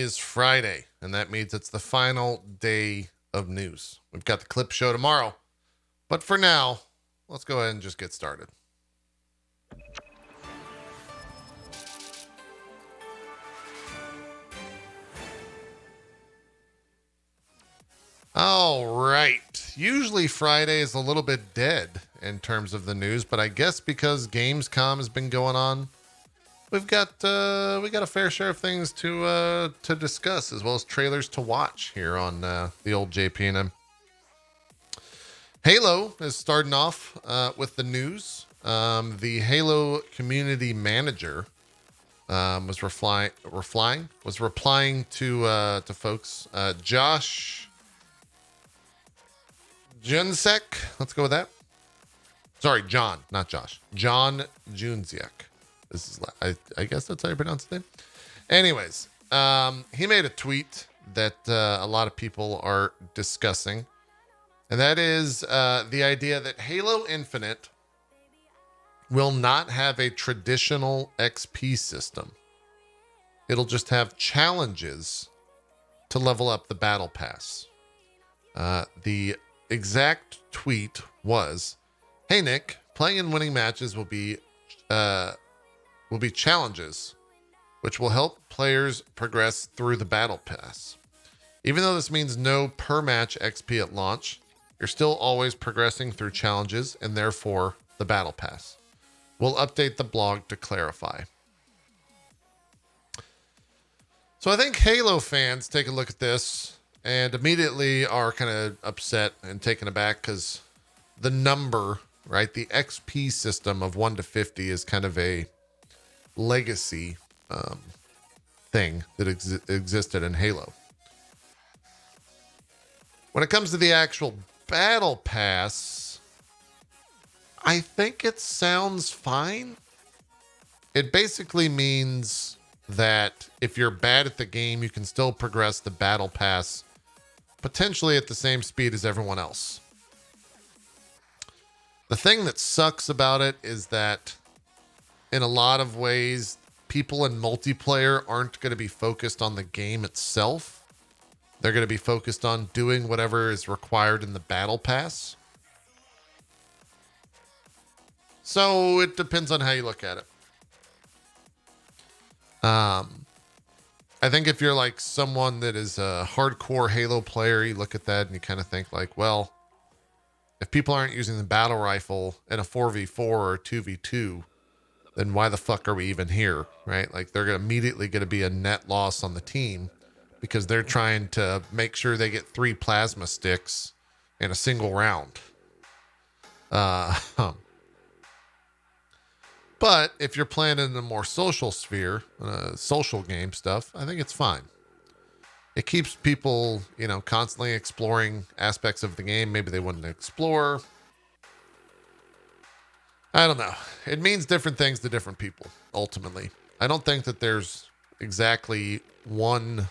Is Friday, and that means it's the final day of news. We've got the clip show tomorrow, but for now, let's go ahead and just get started. All right. Usually Friday is a little bit dead in terms of the news, but I guess because Gamescom has been going on, we got a fair share of things to discuss, as well as trailers to watch here on the old JPNN. Halo is starting off with the news. The Halo community manager was replying to folks. Josh Junsek. Let's go with that. Sorry, John, not Josh. John Junsiek. This is, I guess that's how you pronounce his name. Anyways, he made a tweet that a lot of people are discussing, and that is the idea that Halo Infinite will not have a traditional XP system. It'll just have challenges to level up the battle pass. The exact tweet was, "Hey Nick, playing and winning matches will be challenges, which will help players progress through the battle pass. Even though this means no per match XP at launch, you're still always progressing through challenges and therefore the battle pass. We'll update the blog to clarify." So I think Halo fans take a look at this and immediately are kind of upset and taken aback because the number, right, the XP system of 1 to 50 is kind of a legacy thing that existed in Halo. When it comes to the actual battle pass, I think it sounds fine. It basically means that if you're bad at the game, you can still progress the battle pass potentially at the same speed as everyone else. The thing that sucks about it is that in a lot of ways, people in multiplayer aren't going to be focused on the game itself. They're going to be focused on doing whatever is required in the battle pass. So it depends on how you look at it. I think if you're like someone that is a hardcore Halo player, you look at that and you kind of think like, well, if people aren't using the battle rifle in a 4v4 or 2v2, then why the fuck are we even here, right? Like they're immediately going to be a net loss on the team because they're trying to make sure they get 3 plasma sticks in a single round. But if you're playing in a more social sphere, social game stuff, I think it's fine. It keeps people, constantly exploring aspects of the game maybe they wouldn't explore. I don't know. It means different things to different people, ultimately. I don't think that there's exactly one.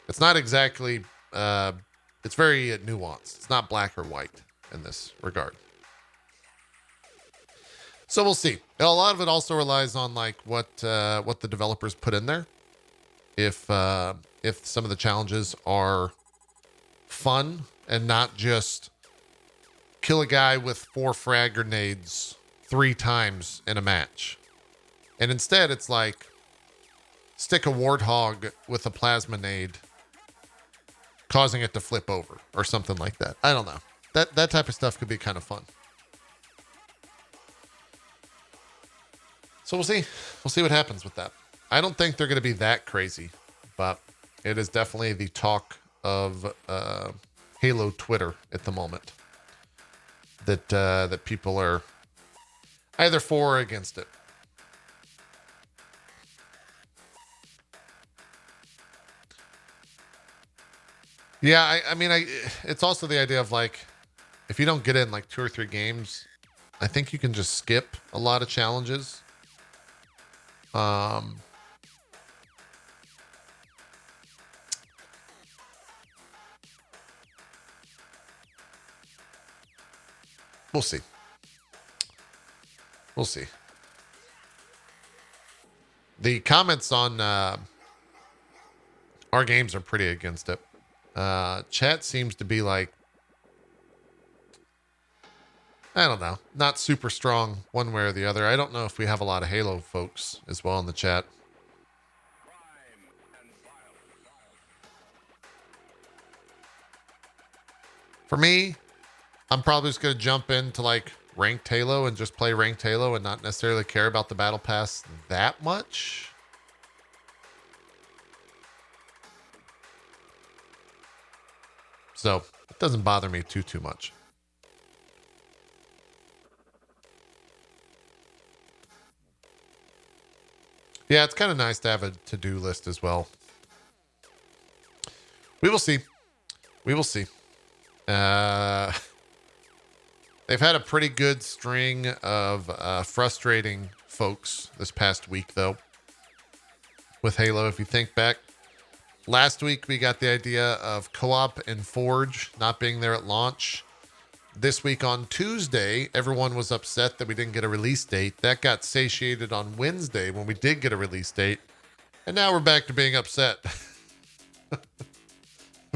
It's not exactly, it's very nuanced. It's not black or white in this regard. So we'll see. A lot of it also relies on like what the developers put in there. If some of the challenges are fun and not just kill a guy with 4 frag grenades 3 times in a match, and instead it's like stick a warthog with a plasma nade, causing it to flip over or something like that. I don't know. That type of stuff could be kind of fun. So we'll see. We'll see what happens with that. I don't think they're going to be that crazy, but it is definitely the talk of Halo Twitter at the moment. That people are either for or against it. Yeah, I mean, it's also the idea of like, if you don't get in like 2 or 3 games, I think you can just skip a lot of challenges. We'll see. We'll see. The comments on Our games are pretty against it. Chat seems to be like, I don't know, not super strong one way or the other. I don't know if we have a lot of Halo folks as well in the chat. For me, I'm probably just going to jump into like ranked Halo and just play ranked Halo and not necessarily care about the battle pass that much. So it doesn't bother me too much. Yeah, it's kind of nice to have a to-do list as well. We will see. We will see. They've had a pretty good string of frustrating folks this past week, though, with Halo. If you think back, last week we got the idea of co-op and Forge not being there at launch. This week on Tuesday, everyone was upset that we didn't get a release date. That got satiated on Wednesday when we did get a release date. And now we're back to being upset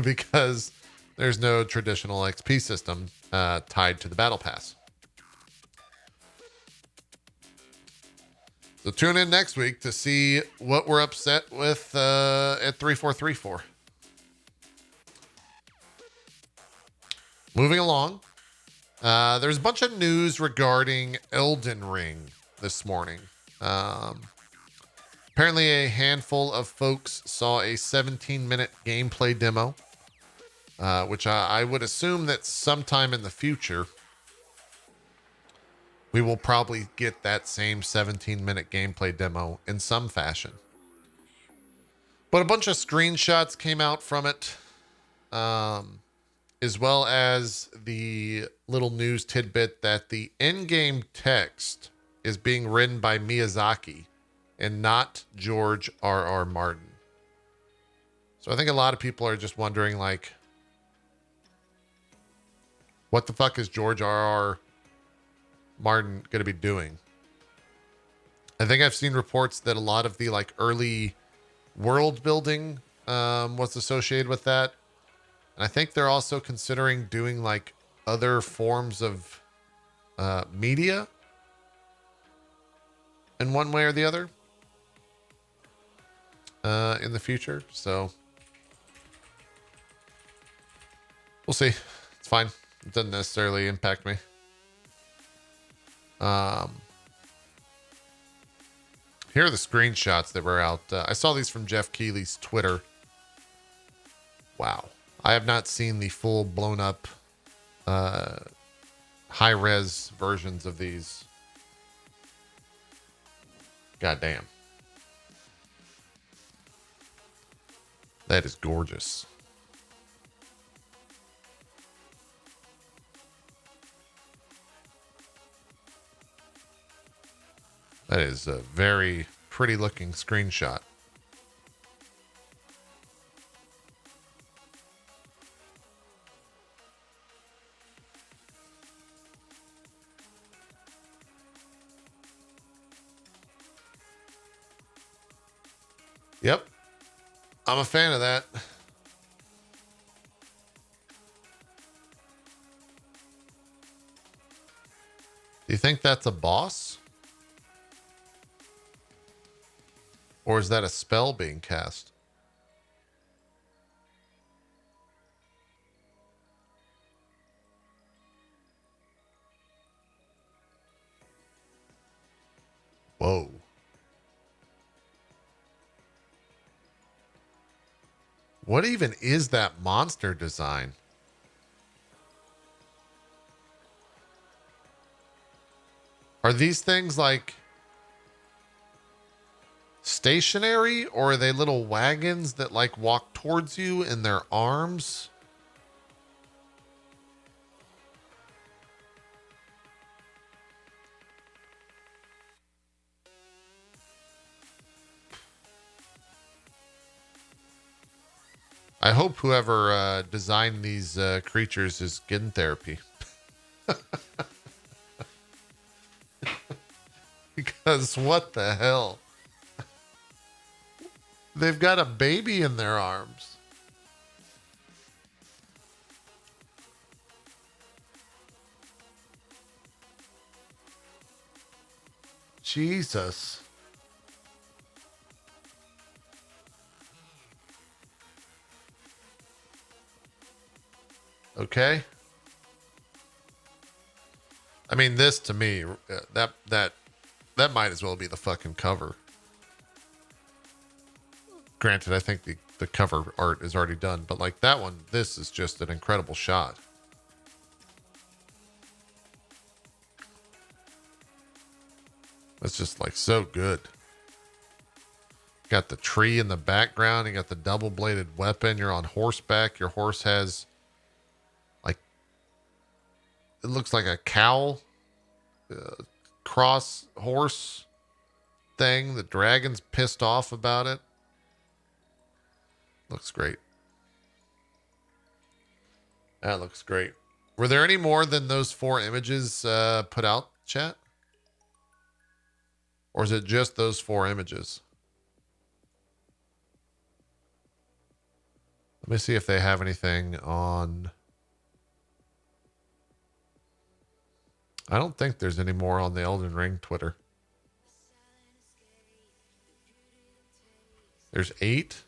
because there's no traditional XP system tied to the battle pass. So tune in next week to see what we're upset with at 3434. Moving along. There's a bunch of news regarding Elden Ring this morning. Apparently a handful of folks saw a 17-minute gameplay demo, which I would assume that sometime in the future, we will probably get that same 17-minute gameplay demo in some fashion. But a bunch of screenshots came out from it, as well as the little news tidbit that the in-game text is being written by Miyazaki and not George R.R. Martin. So I think a lot of people are just wondering, like, what the fuck is George R.R. Martin going to be doing? I think I've seen reports that a lot of the like early world building was associated with that. And I think they're also considering doing like other forms of media in one way or the other in the future. So we'll see. It's fine. It doesn't necessarily impact me. Here are the screenshots that were out. I saw these from Jeff Keighley's Twitter. Wow. I have not seen the full blown up high res versions of these. God damn. That is gorgeous. That is a very pretty looking screenshot. Yep. I'm a fan of that. Do you think that's a boss? Or is that a spell being cast? Whoa. What even is that monster design? Are these things like stationary, or are they little wagons that like walk towards you in their arms? I hope whoever designed these creatures is getting therapy. Because what the hell? They've got a baby in their arms. Jesus. Okay. I mean, this to me, that might as well be the fucking cover. Granted, I think the cover art is already done, but like that one, this is just an incredible shot. It's just like so good. Got the tree in the background. You got the double bladed weapon. You're on horseback. Your horse has like, it looks like a cowl, cross horse thing. The dragon's pissed off about it. Looks great. That looks great. Were there any more than those 4 images put out, chat? Or is it just those 4 images? Let me see if they have anything on. I don't think there's any more on the Elden Ring Twitter. There's 8.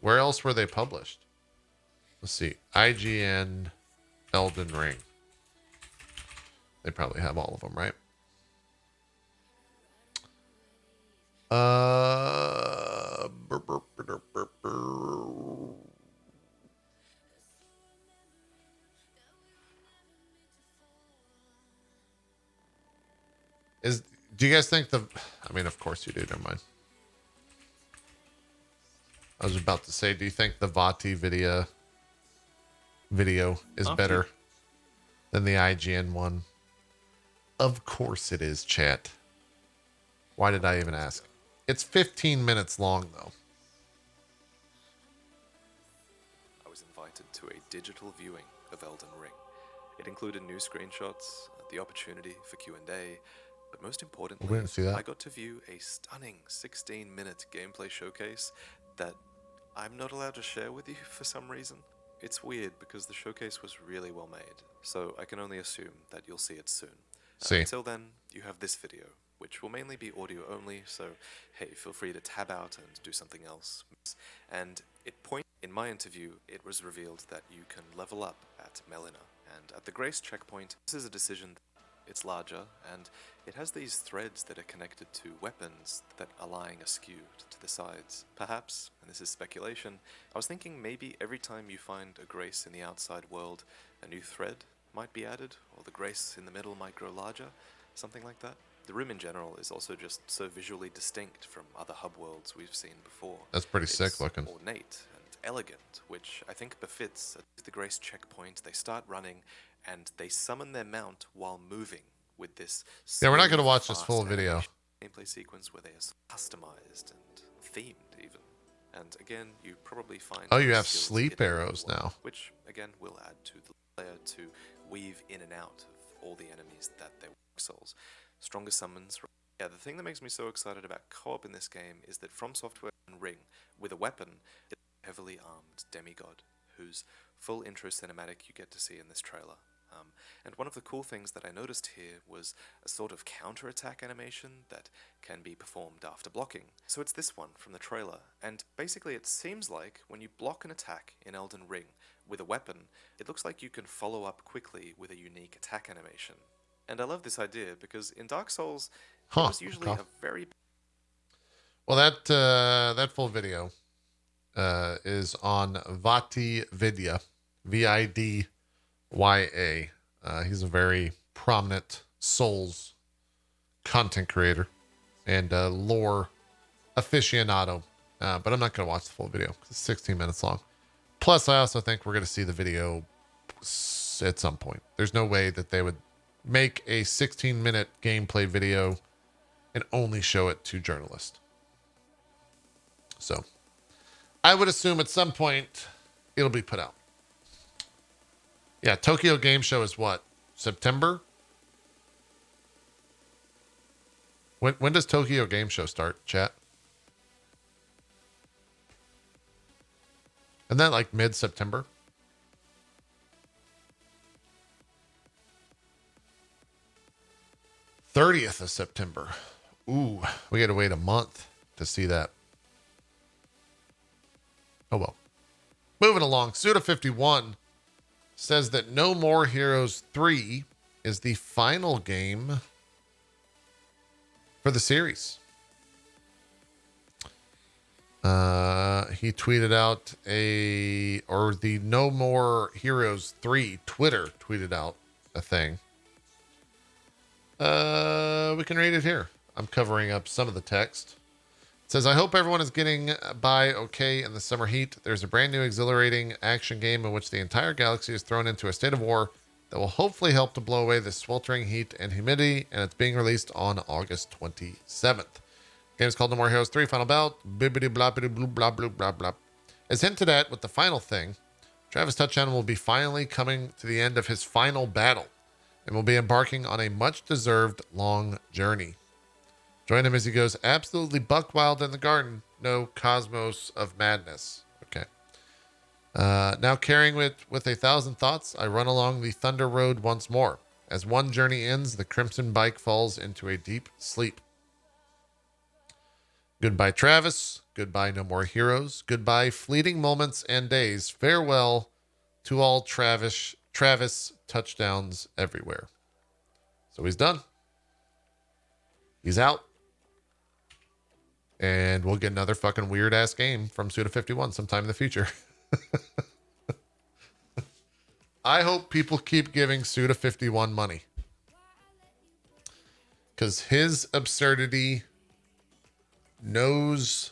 Where else were they published? Let's see. IGN Elden Ring. They probably have all of them, right? Do you guys think I mean, of course you do. Never mind. I was about to say, do you think the Vati video is better than the IGN one? Of course it is, chat. Why did I even ask? It's 15 minutes long, though. I was invited to a digital viewing of Elden Ring. It included new screenshots, the opportunity for Q&A, but most importantly, we didn't see that. I got to view a stunning 16-minute gameplay showcase that I'm not allowed to share with you for some reason. It's weird because the showcase was really well made, so I can only assume that you'll see it soon. Until then, you have this video, which will mainly be audio only, so hey, feel free to tab out and do something else. And in my interview, it was revealed that you can level up at Melina, and at the Grace checkpoint, this is a decision. It's larger, and it has these threads that are connected to weapons that are lying askew to the sides. Perhaps, and this is speculation, I was thinking maybe every time you find a Grace in the outside world, a new thread might be added, or the Grace in the middle might grow larger, something like that. The room in general is also just so visually distinct from other hub worlds we've seen before. That's pretty sick looking. Ornate and elegant, which I think befits the Grace checkpoint. They start running, and they summon their mount while moving with this. Yeah, we're not going to watch this full video. Gameplay sequence where they are customized and themed, even. And again, you probably find. Oh, you have sleep arrows now, which again will add to the player to weave in and out of all the enemies that they work souls. Stronger summons. Yeah, the thing that makes me so excited about co-op in this game is that From Software and Ring, with a weapon, is a heavily armed demigod whose full intro cinematic you get to see in this trailer. And one of the cool things that I noticed here was a sort of counter-attack animation that can be performed after blocking. So it's this one from the trailer, and basically it seems like when you block an attack in Elden Ring with a weapon, it looks like you can follow up quickly with a unique attack animation. And I love this idea because in Dark Souls, it was usually a very... Well, that full video is on Vati Vidya, Vidya. He's a very prominent Souls content creator and lore aficionado. But I'm not going to watch the full video because it's 16 minutes long. Plus, I also think we're going to see the video at some point. There's no way that they would make a 16-minute gameplay video and only show it to journalists. So I would assume at some point it'll be put out. Yeah, Tokyo Game Show is what? September? When does Tokyo Game Show start, chat? Isn't that like mid-September? '30th of September. Ooh, we got to wait a month to see that. Oh well. Moving along, Suda51 says that No More Heroes 3 is the final game for the series. He tweeted out the No More Heroes 3 Twitter tweeted out a thing. We can read it here. I'm covering up some of the text. It says, I hope everyone is getting by okay in the summer heat. There's a brand new exhilarating action game in which the entire galaxy is thrown into a state of war that will hopefully help to blow away the sweltering heat and humidity, and it's being released on August 27th. The game is called No More Heroes 3 Final Bout. Bibbidi blobbidi blue blah blah blah blah. As hinted at with the final thing, Travis Touchdown will be finally coming to the end of his final battle and will be embarking on a much-deserved long journey. Join him as he goes absolutely buck wild in the garden. No cosmos of madness. Okay. Now carrying it with 1,000 thoughts, I run along the Thunder Road once more. As one journey ends, the Crimson Bike falls into a deep sleep. Goodbye, Travis. Goodbye, No More Heroes. Goodbye, fleeting moments and days. Farewell to all Travis touchdowns everywhere. So he's done. He's out. And we'll get another fucking weird ass game from Suda51 sometime in the future. I hope people keep giving Suda51 money. Because his absurdity knows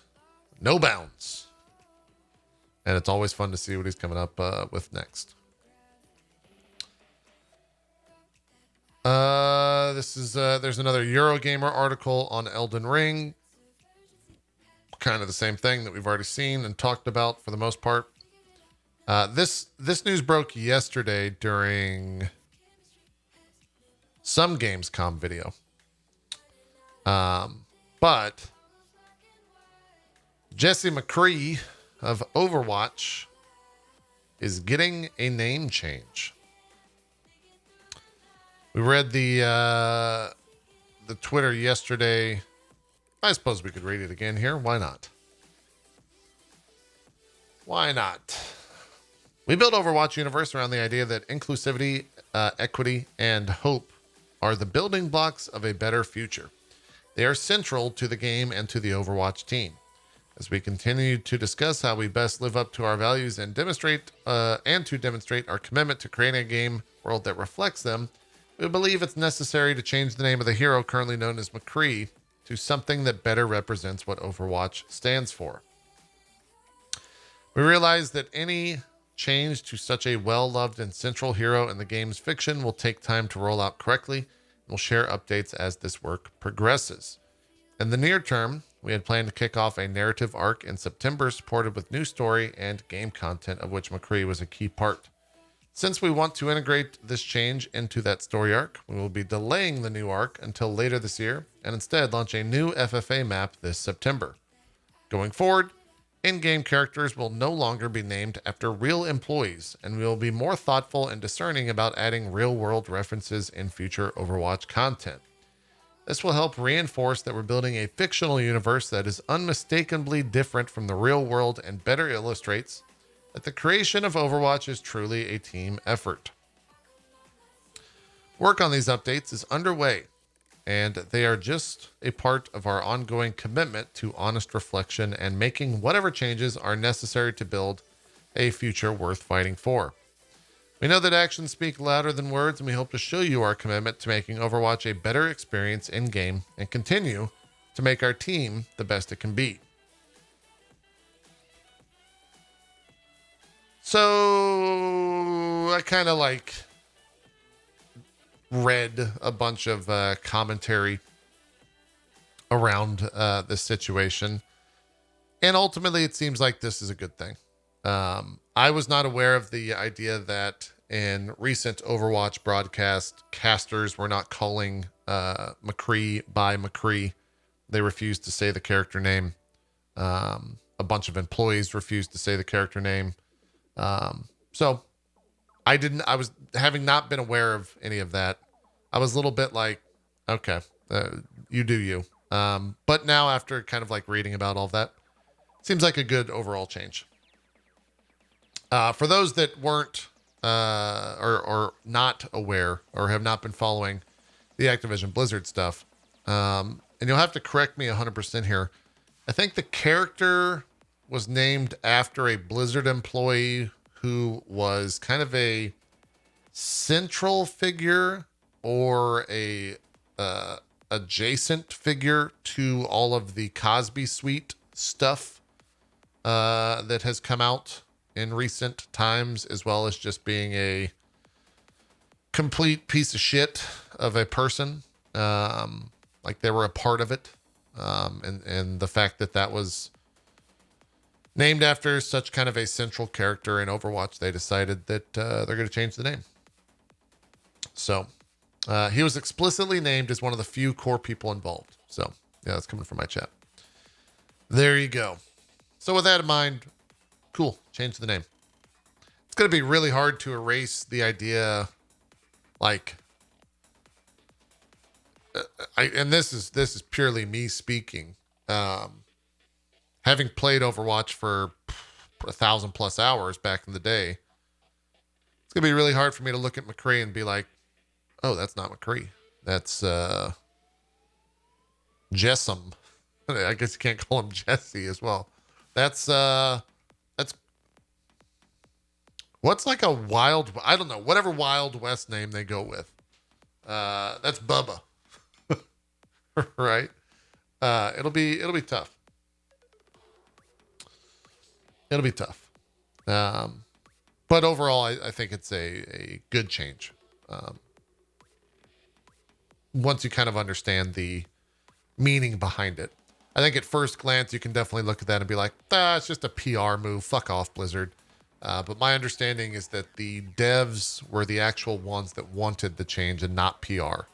no bounds. And it's always fun to see what he's coming up with next. There's another Eurogamer article on Elden Ring. Kind of the same thing that we've already seen and talked about for the most part. This news broke yesterday during some Gamescom video. But Jesse McCree of Overwatch is getting a name change. We read the Twitter yesterday. I suppose we could read it again here. Why not? Why not? We built Overwatch Universe around the idea that inclusivity, equity, and hope are the building blocks of a better future. They are central to the game and to the Overwatch team. As we continue to discuss how we best live up to our values and demonstrate our commitment to creating a game world that reflects them, we believe it's necessary to change the name of the hero currently known as McCree to something that better represents what Overwatch stands for. We realize that any change to such a well-loved and central hero in the game's fiction will take time to roll out correctly, and we'll share updates as this work progresses. In the near term, we had planned to kick off a narrative arc in September supported with new story and game content, of which McCree was a key part. Since we want to integrate this change into that story arc, we will be delaying the new arc until later this year and instead launch a new FFA map this September. Going forward, in-game characters will no longer be named after real employees, and we will be more thoughtful and discerning about adding real-world references in future Overwatch content. This will help reinforce that we're building a fictional universe that is unmistakably different from the real world and better illustrates that the creation of Overwatch is truly a team effort. Work on these updates is underway, and they are just a part of our ongoing commitment to honest reflection and making whatever changes are necessary to build a future worth fighting for. We know that actions speak louder than words, and we hope to show you our commitment to making Overwatch a better experience in-game and continue to make our team the best it can be. So I kind of read a bunch of commentary around this situation. And ultimately, it seems like this is a good thing. I was not aware of the idea that in recent Overwatch broadcast, casters were not calling McCree by McCree. They refused to say the character name. A bunch of employees refused to say the character name. So I was having not been aware of any of that. I was a little bit like, okay, you do you. But now after kind of like reading about all that, seems like a good overall change. For those that weren't or not aware or have not been following the Activision Blizzard stuff, and you'll have to correct me 100% here. I think the character was named after a Blizzard employee who was kind of a central figure or a adjacent figure to all of the Cosby Suite stuff that has come out in recent times, as well as just being a complete piece of shit of a person. Like they were a part of it. And the fact that that was named after such kind of a central character in Overwatch, they decided that they're going to change the name. So he was explicitly named as one of the few core people involved. So yeah, that's coming from my chat. There you go. So with that in mind, cool. Change the name. It's going to be really hard to erase the idea, like, and this is purely me speaking. Having played Overwatch for 1,000+ hours back in the day, it's gonna be really hard for me to look at McCree and be like, "Oh, that's not McCree. That's Jessam." I guess you can't call him Jesse as well. That's what's like a wild, I don't know, whatever Wild West name they go with. That's Bubba. Right? It'll be tough. It'll be tough. But overall, I think it's a good change. Once you kind of understand the meaning behind it. I think at first glance, you can definitely look at that and be like, it's just a PR move. Fuck off, Blizzard. But my understanding is that the devs were the actual ones that wanted the change and not PR.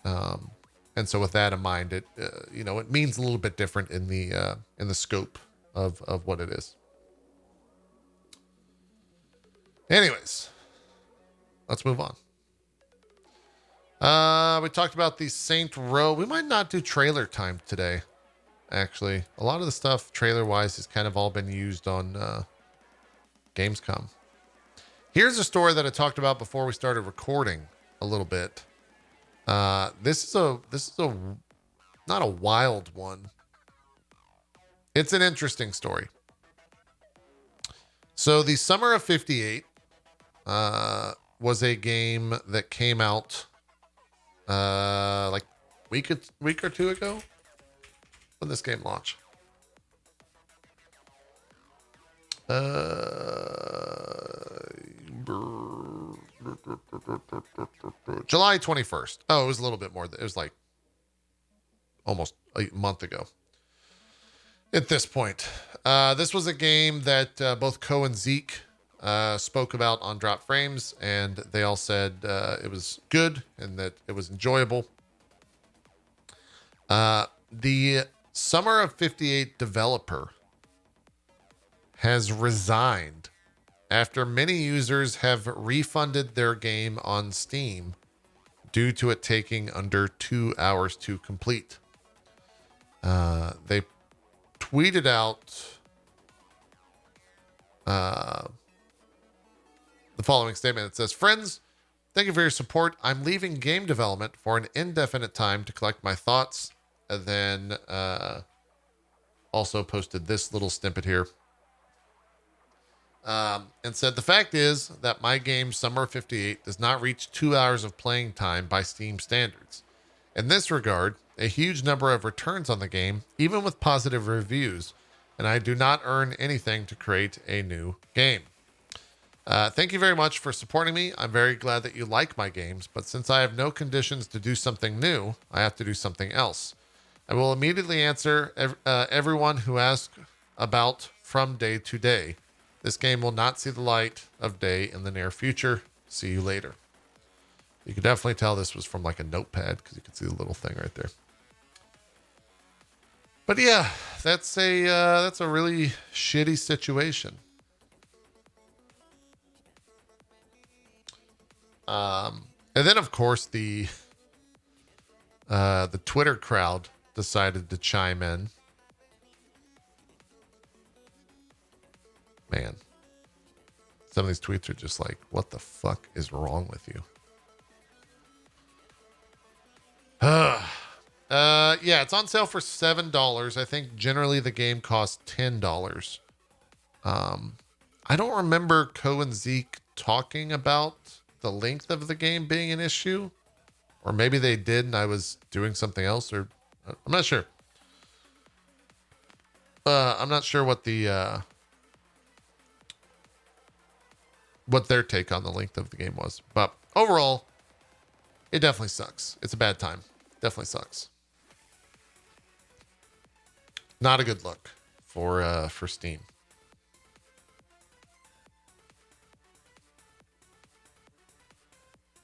And so with that in mind, it it means a little bit different in the scope of what it is. Anyways, let's move on. We talked about the Saint Row. We might not do trailer time today, actually. A lot of the stuff trailer-wise has kind of all been used on Gamescom. Here's a story that I talked about before we started recording a little bit. This is a not a wild one. It's an interesting story. So the Summer of '58 was a game that came out like week or two ago. When this game launched. July 21st. Oh, it was a little bit more. It was like almost a month ago at this point. This was a game that both Co and Zeke spoke about on Drop Frames, and they all said it was good and that it was enjoyable. The Summer of '58 developer has resigned after many users have refunded their game on Steam due to it taking under 2 hours to complete. They tweeted out the following statement. It says, "Friends, thank you for your support. I'm leaving game development for an indefinite time to collect my thoughts." And then also posted this little snippet here. And said, "The fact is that my game Summer of '58 does not reach 2 hours of playing time by Steam standards. In this regard, a huge number of returns on the game, even with positive reviews, and I do not earn anything to create a new game. Thank you very much for supporting me. I'm very glad that you like my games, but since I have no conditions to do something new, I have to do something else. I will immediately answer everyone who asks about from day to day. This game will not see the light of day in the near future. See you later." You can definitely tell this was from like a notepad because you can see the little thing right there. But yeah, that's a really shitty situation. And then of course the Twitter crowd decided to chime in. Man, some of these tweets are just like, what the fuck is wrong with you? Yeah, it's on sale for $7. I think generally the game costs $10. I don't remember Co and Zeke talking about the length of the game being an issue, or maybe they did and I was doing something else, or I'm not sure. I'm not sure what the what their take on the length of the game was, but overall, it definitely sucks. It's a bad time. Definitely sucks. Not a good look for Steam.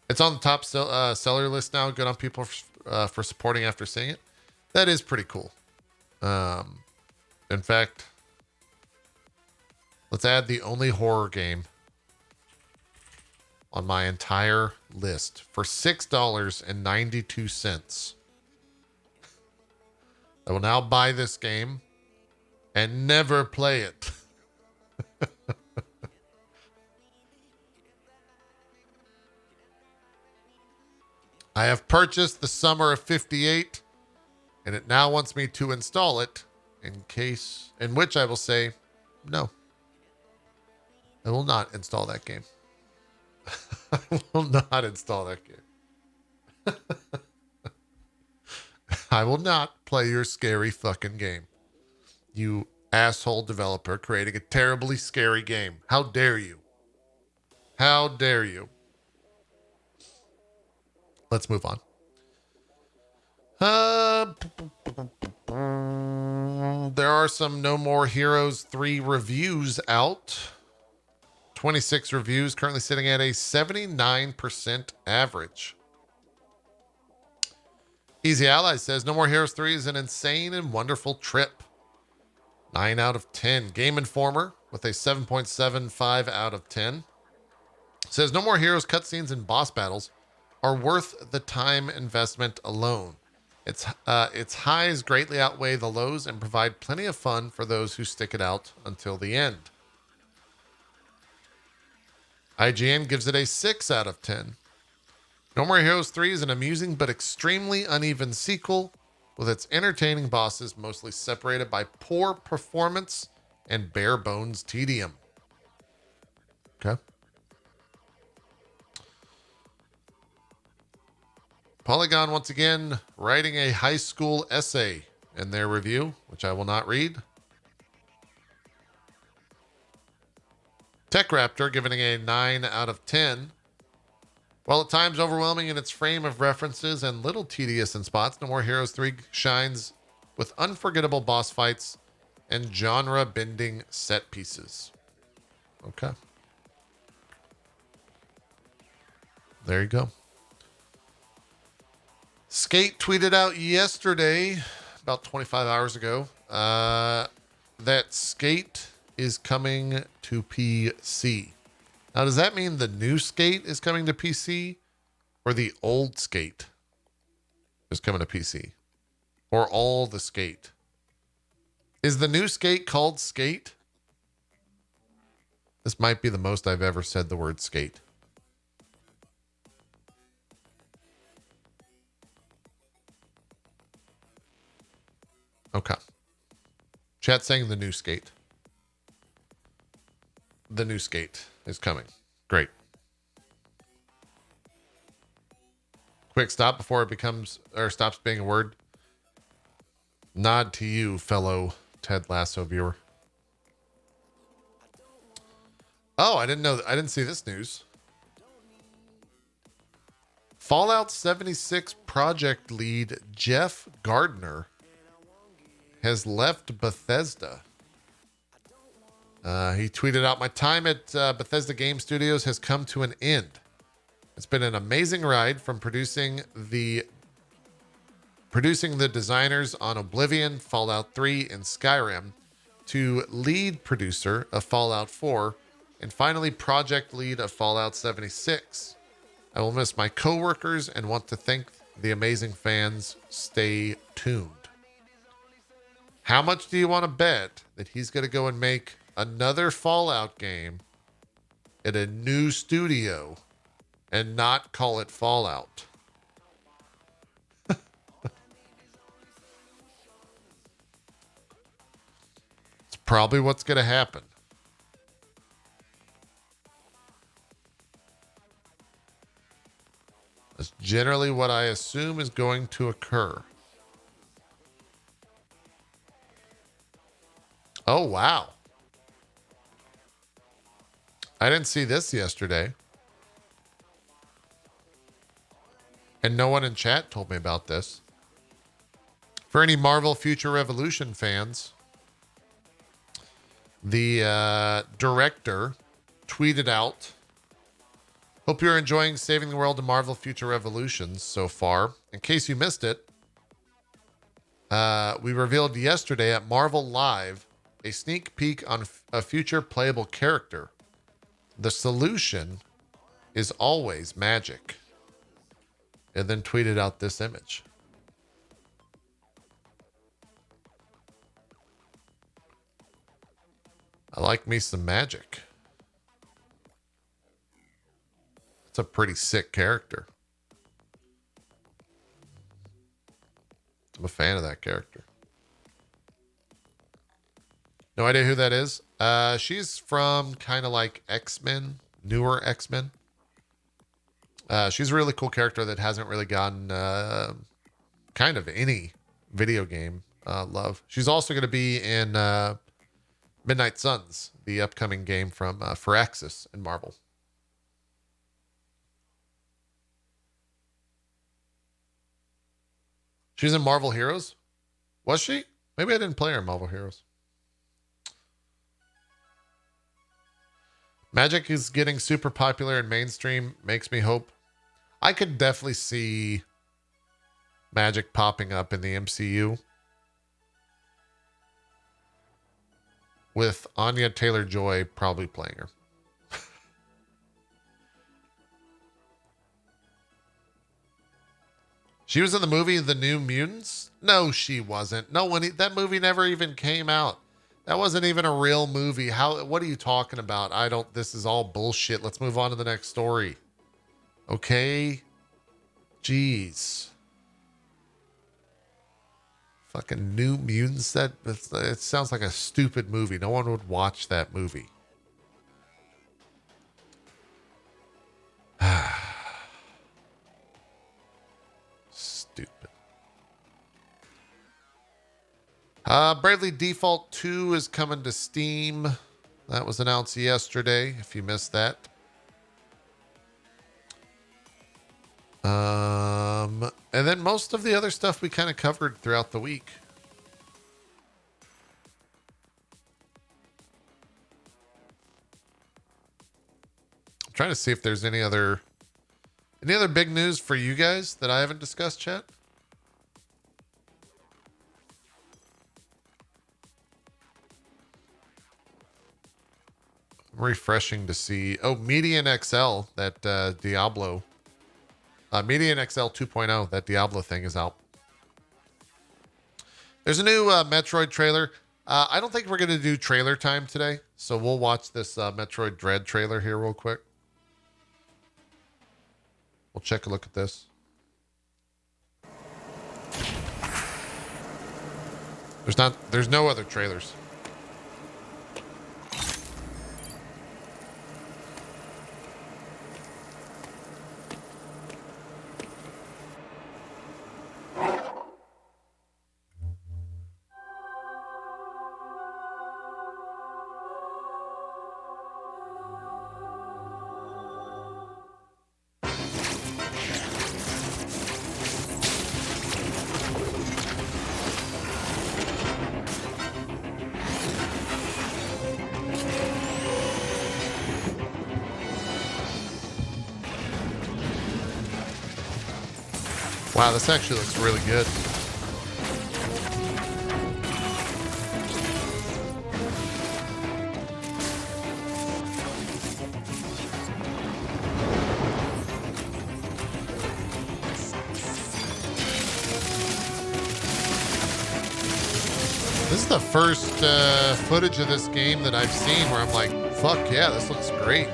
It's on the top seller list now. Good on people for supporting after seeing it. That is pretty cool. In fact, let's add the only horror game on my entire list for $6.92. I will now buy this game and never play it. I have purchased the Summer of 58, and it now wants me to install it in which I will say, no, I will not install that game. I will not install that game. I will not play your scary fucking game. You asshole developer creating a terribly scary game. How dare you? How dare you? Let's move on. There are some No More Heroes 3 reviews out. 26 reviews, currently sitting at a 79% average. Easy Ally says No More Heroes 3 is an insane and wonderful trip. 9 out of 10. Game Informer with a 7.75 out of 10 says No More Heroes cutscenes and boss battles are worth the time investment alone. Its highs greatly outweigh the lows and provide plenty of fun for those who stick it out until the end. IGN gives it a 6 out of 10. No More Heroes 3 is an amusing but extremely uneven sequel, with its entertaining bosses mostly separated by poor performance and bare bones tedium. Okay. Polygon once again writing a high school essay in their review, which I will not read. Tech Raptor giving it a 9 out of 10. While at times overwhelming in its frame of references and little tedious in spots, No More Heroes 3 shines with unforgettable boss fights and genre-bending set pieces. Okay. There you go. Skate tweeted out yesterday, about 25 hours ago, that Skate is coming to PC. Now, does that mean the new Skate is coming to PC, or the old Skate is coming to PC, or all the Skate? Is the new Skate called Skate? This might be the most I've ever said the word Skate. Okay. Chat saying the new Skate. The new Skate is coming. Great. Quick stop before it becomes or stops being a word. Nod to you, fellow Ted Lasso viewer. Oh, I didn't see this news. Fallout 76 project lead Jeff Gardner has left Bethesda. He tweeted out, "My time at Bethesda Game Studios has come to an end. It's been an amazing ride from producing the designers on Oblivion, Fallout 3, and Skyrim, to lead producer of Fallout 4, and finally project lead of Fallout 76. I will miss my coworkers and want to thank the amazing fans. Stay tuned. How much do you want to bet that he's going to go and make another Fallout game at a new studio and not call it Fallout? It's probably what's going to happen. That's generally what I assume is going to occur. Oh, wow. I didn't see this yesterday. And no one in chat told me about this. For any Marvel Future Revolution fans, the director tweeted out, "Hope you're enjoying Saving the World in Marvel Future Revolutions so far. In case you missed it, we revealed yesterday at Marvel Live a sneak peek on a future playable character. The solution is always magic." And then tweeted out this image. I like me some magic. It's a pretty sick character. I'm a fan of that character. No idea who that is. She's from kind of like X-Men, newer X-Men. She's a really cool character that hasn't really gotten kind of any video game love. She's also going to be in Midnight Suns, the upcoming game from Firaxis and Marvel. She's in Marvel Heroes? Was she? Maybe I didn't play her in Marvel Heroes. Magic is getting super popular and mainstream. Makes me hope. I could definitely see Magic popping up in the MCU with Anya Taylor-Joy probably playing her. She was in the movie The New Mutants? No, she wasn't. No one. That movie never even came out. That wasn't even a real movie. What are you talking about? This is all bullshit. Let's move on to the next story. Okay. Jeez. Fucking New Mutants. It sounds like a stupid movie. No one would watch that movie. Stupid. Bravely Default 2 is coming to Steam. That was announced yesterday, if you missed that. And then most of the other stuff we kind of covered throughout the week. I'm trying to see if there's any other big news for you guys that I haven't discussed, chat. I'm refreshing to see. Oh, Median XL, that Diablo. Median XL 2.0, that Diablo thing is out. There's a new Metroid trailer. I don't think we're going to do trailer time today, so we'll watch this Metroid Dread trailer here real quick. We'll check a look at this. There's no other trailers. Wow, this actually looks really good. This is the first footage of this game that I've seen where I'm like, fuck yeah, this looks great.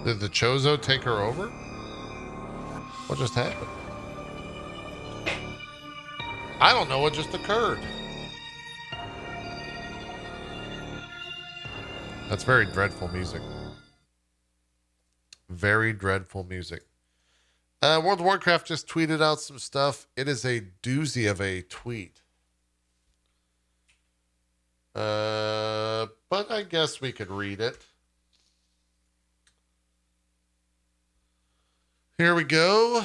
Did the Chozo take her over? What just happened? I don't know what just occurred. That's very dreadful music. Very dreadful music. World of Warcraft just tweeted out some stuff. It is a doozy of a tweet. But I guess we could read it. Here we go.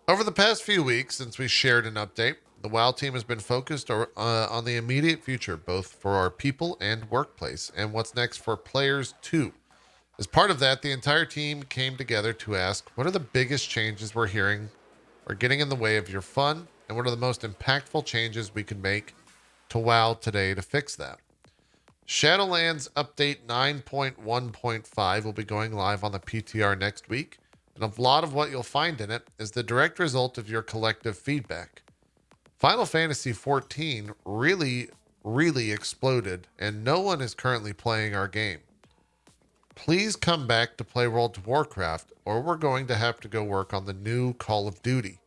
Over the past few weeks since we shared an update, the WoW team has been focused on the immediate future, both for our people and workplace, and what's next for players too. As part of that, the entire team came together to ask, what are the biggest changes we're hearing are getting in the way of your fun, and what are the most impactful changes we can make to WoW today to fix that? Shadowlands Update 9.1.5 will be going live on the PTR next week, and a lot of what you'll find in it is the direct result of your collective feedback. Final Fantasy XIV really exploded, and no one is currently playing our game. Please come back to play World of Warcraft, or we're going to have to go work on the new Call of Duty.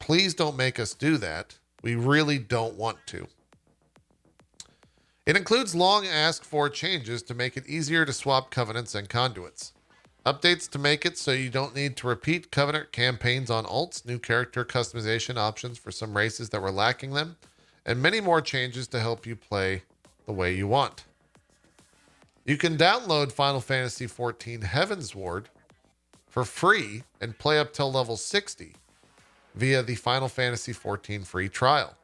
Please don't make us do that. We really don't want to. It includes long asked for changes to make it easier to swap covenants and conduits. Updates to make it so you don't need to repeat covenant campaigns on alts, new character customization options for some races that were lacking them, and many more changes to help you play the way you want. You can download Final Fantasy XIV Heavensward for free and play up till level 60 via the Final Fantasy XIV free trial.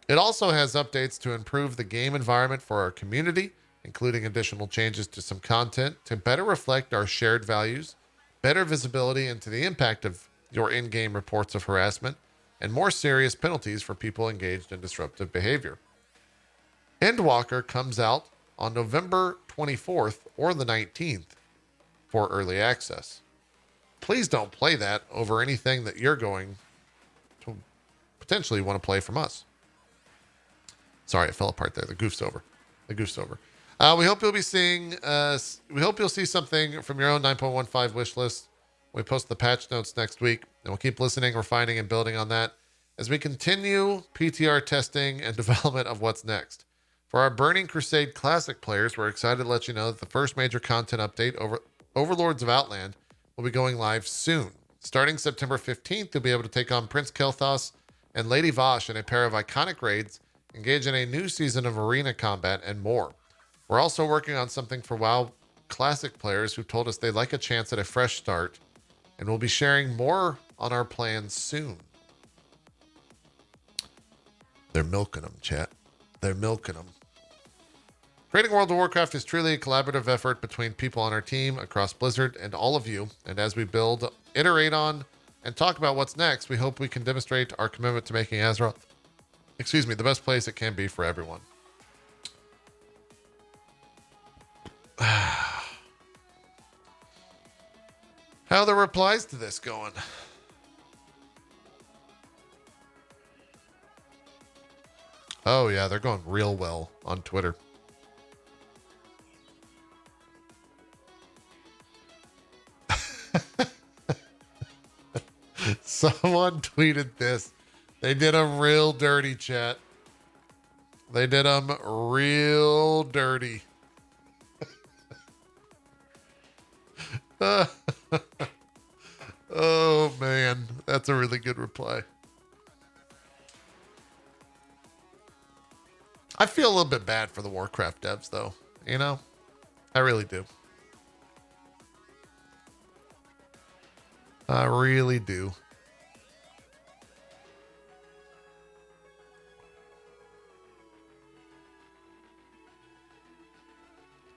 It also has updates to improve the game environment for our community, including additional changes to some content to better reflect our shared values, better visibility into the impact of your in-game reports of harassment, and more serious penalties for people engaged in disruptive behavior. Endwalker comes out on November 24th or the 19th for early access. Please don't play that over anything that you're going to potentially want to play from us. Sorry, it fell apart there. The goof's over. We hope you'll be seeing. We hope you'll see something from your own 9.15 wish list. We post the patch notes next week, and we'll keep listening, refining, and building on that as we continue PTR testing and development of what's next. For our Burning Crusade Classic players, we're excited to let you know that the first major content update, Overlords of Outland, will be going live soon. Starting September 15th, you'll be able to take on Prince Kel'Thas and Lady Vosh in a pair of iconic raids, engage in a new season of arena combat, and more. We're also working on something for WoW Classic players who told us they'd like a chance at a fresh start, and we'll be sharing more on our plans soon. They're milking them, chat. They're milking them. Creating World of Warcraft is truly a collaborative effort between people on our team across Blizzard and all of you. And as we build, iterate on, and talk about what's next, we hope we can demonstrate our commitment to making Azeroth, the best place it can be for everyone. How are the replies to this going? Oh yeah, they're going real well on Twitter. Someone tweeted this. They did them real dirty, chat. They did them real dirty. Oh, man. That's a really good reply. feel a little bit bad for the Warcraft devs, though. You know, I really do. I really do.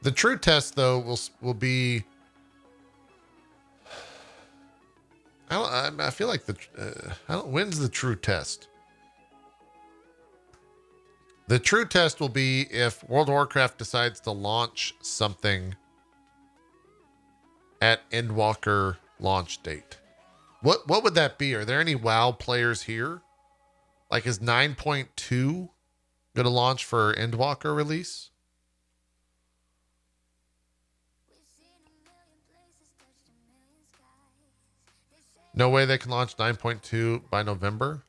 The true test, though, will be. I feel like when's the true test? The true test will be if World of Warcraft decides to launch something at Endwalker launch date. What would that be? Are there any WoW players here? Like, is 9.2 going to launch for Endwalker release? No way they can launch 9.2 by November?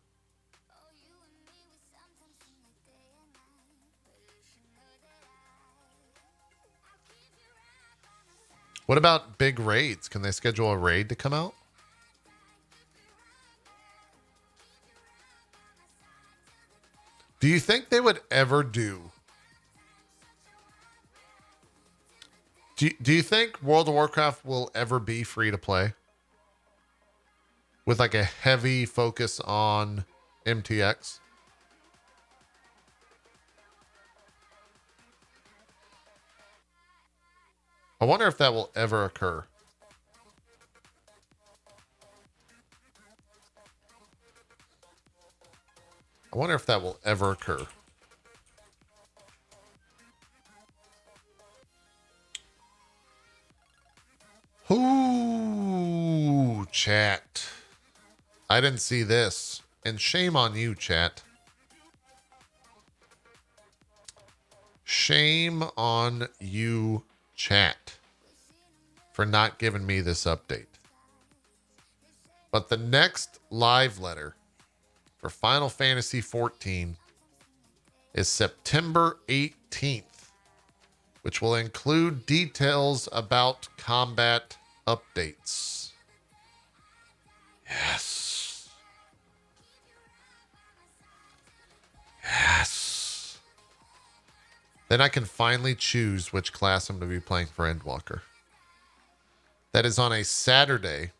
What about big raids? Can they schedule a raid to come out? Do you think they would ever do? Do you think World of Warcraft will ever be free to play? With like a heavy focus on MTX? I wonder if that will ever occur. I wonder if that will ever occur. Ooh, chat. I didn't see this. And shame on you, chat. Shame on you, chat, for not giving me this update. But the next live letter for Final Fantasy XIV is September 18th, which will include details about combat updates. Yes. Yes. Then I can finally choose which class I'm going to be playing for Endwalker. That is on a Saturday,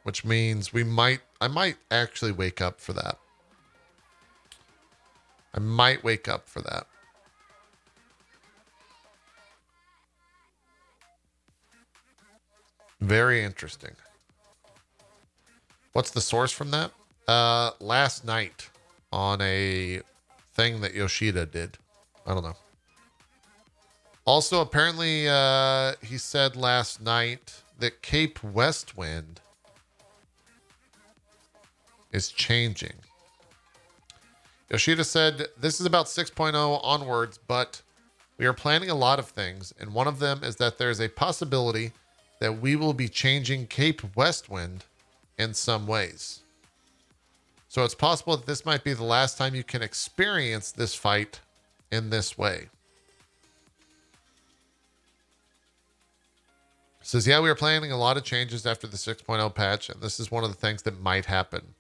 which means I might actually wake up for that. I might wake up for that. Very interesting. What's the source from that? Last night on a thing that Yoshida did. I don't know. Also, apparently, he said last night that Cape Westwind is changing. Yoshida said, this is about 6.0 onwards, but we are planning a lot of things, and one of them is that there is a possibility that we will be changing Cape Westwind in some ways. So it's possible that this might be the last time you can experience this fight in this way. Says, yeah, we are planning a lot of changes after the 6.0 patch, and this is one of the things that might happen.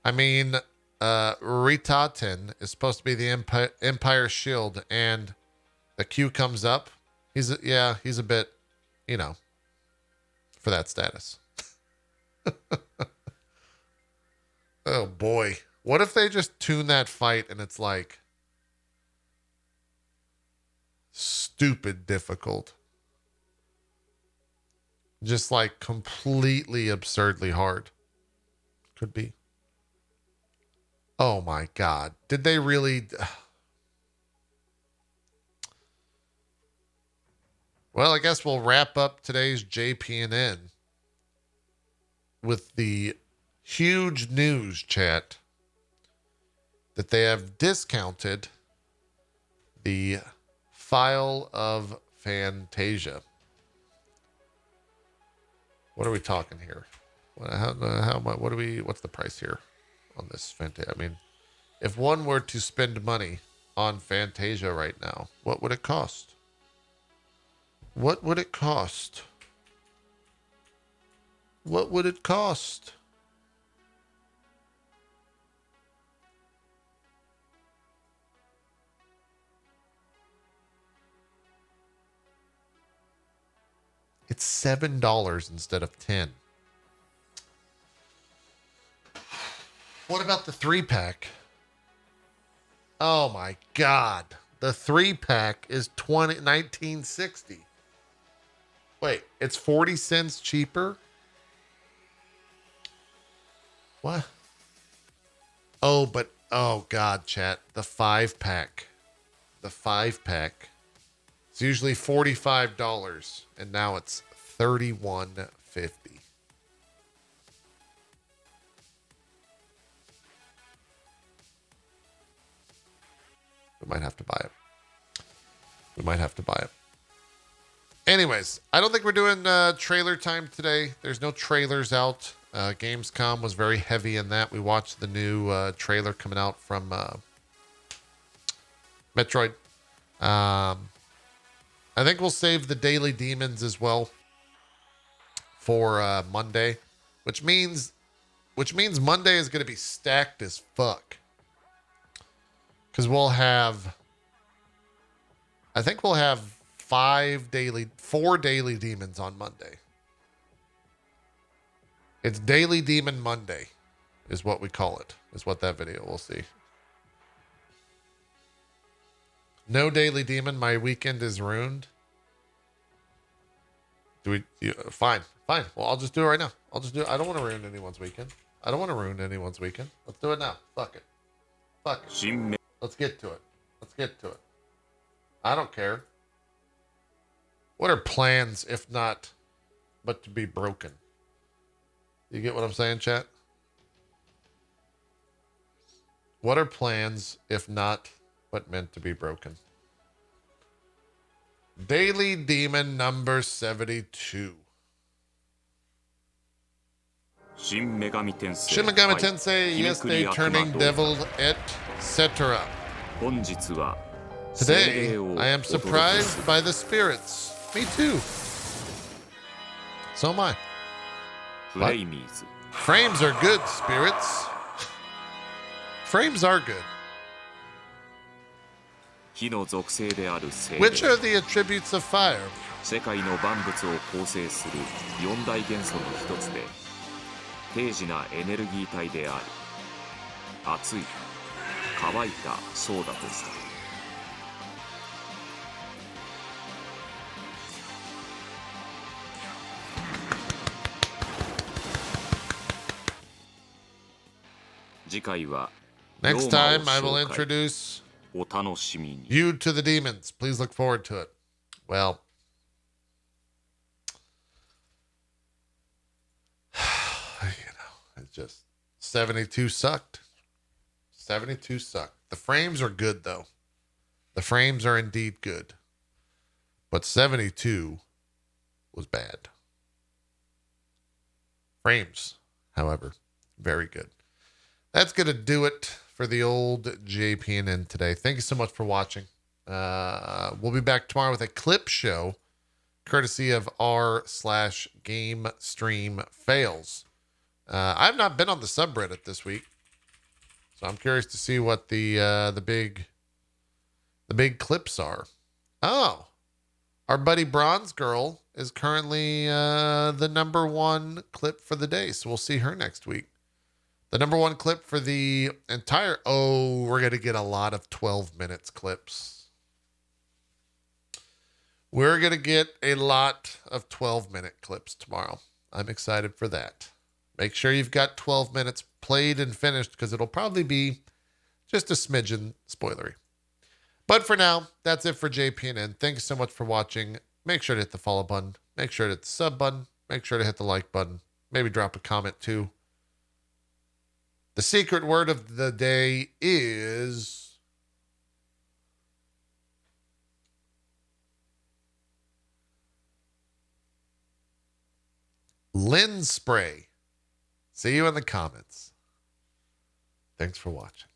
I mean, Ritaten is supposed to be the Empire Shield, and the Q comes up. He's a bit, for that status. Oh boy. What if they just tune that fight and it's like stupid difficult? Just like completely absurdly hard. Could be. Oh my God. Did they really? Well, I guess we'll wrap up today's JPNN with the huge news, chat, that they have discounted the file of Fantasia. What are we talking here? What's the price here on this Fantasia? I mean, if one were to spend money on Fantasia right now, what would it cost? What would it cost? What would it cost? It's $7 instead of 10. What about the 3-pack? Oh my God. The 3-pack is $19.60. Wait, it's 40 cents cheaper? What? Oh, but oh God, chat. The 5-pack. The 5-pack. It's usually $45 and now it's $31.50. We might have to buy it. We might have to buy it. Anyways, I don't think we're doing trailer time today. There's no trailers out. Gamescom was very heavy in that. We watched the new trailer coming out from Metroid. I think we'll save the Daily Demons as well for Monday, which means Monday is going to be stacked as fuck. Because I think we'll have 4 daily demons on Monday. It's Daily Demon Monday is what we call it, is what that video will see. No Daily Demon, my weekend is ruined. Fine. Well, I'll just do it right now. I don't want to ruin anyone's weekend. Let's do it now. Fuck it. Let's get to it. I don't care. What are plans if not but to be broken? You get what I'm saying, chat? What are plans if not but meant to be broken? Daily Demon number 72. Shin Megami Tensei, yesterday turning devil, etc. Today, I am surprised by the spirits. Me too. So am I. What? Frames are good, spirits. Frames are good. Which are the attributes of fire? 世界の万物を構成する4大元素の一つで、定時なエネルギー体であり、熱い、乾いたソーダとさ。Next time, I will introduce you to the demons. Please look forward to it. Well, it's just 72 sucked. 72 sucked. The frames are good, though. The frames are indeed good. But 72 was bad. Frames, however, very good. That's going to do it for the old JPNN today. Thank you so much for watching. We'll be back tomorrow with a clip show, courtesy of r/game stream fails. I've not been on the subreddit this week, so I'm curious to see what the big clips are. Oh, our buddy Bronze Girl is currently the #1 clip for the day, so we'll see her next week. The #1 clip for the entire... Oh, we're going to get a lot of 12 minutes clips. We're going to get a lot of 12-minute clips tomorrow. I'm excited for that. Make sure you've got 12 minutes played and finished because it'll probably be just a smidgen spoilery. But for now, that's it for JPNN. Thank you so much for watching. Make sure to hit the follow button. Make sure to hit the sub button. Make sure to hit the like button. Maybe drop a comment too. The secret word of the day is lens spray. See you in the comments. Thanks for watching.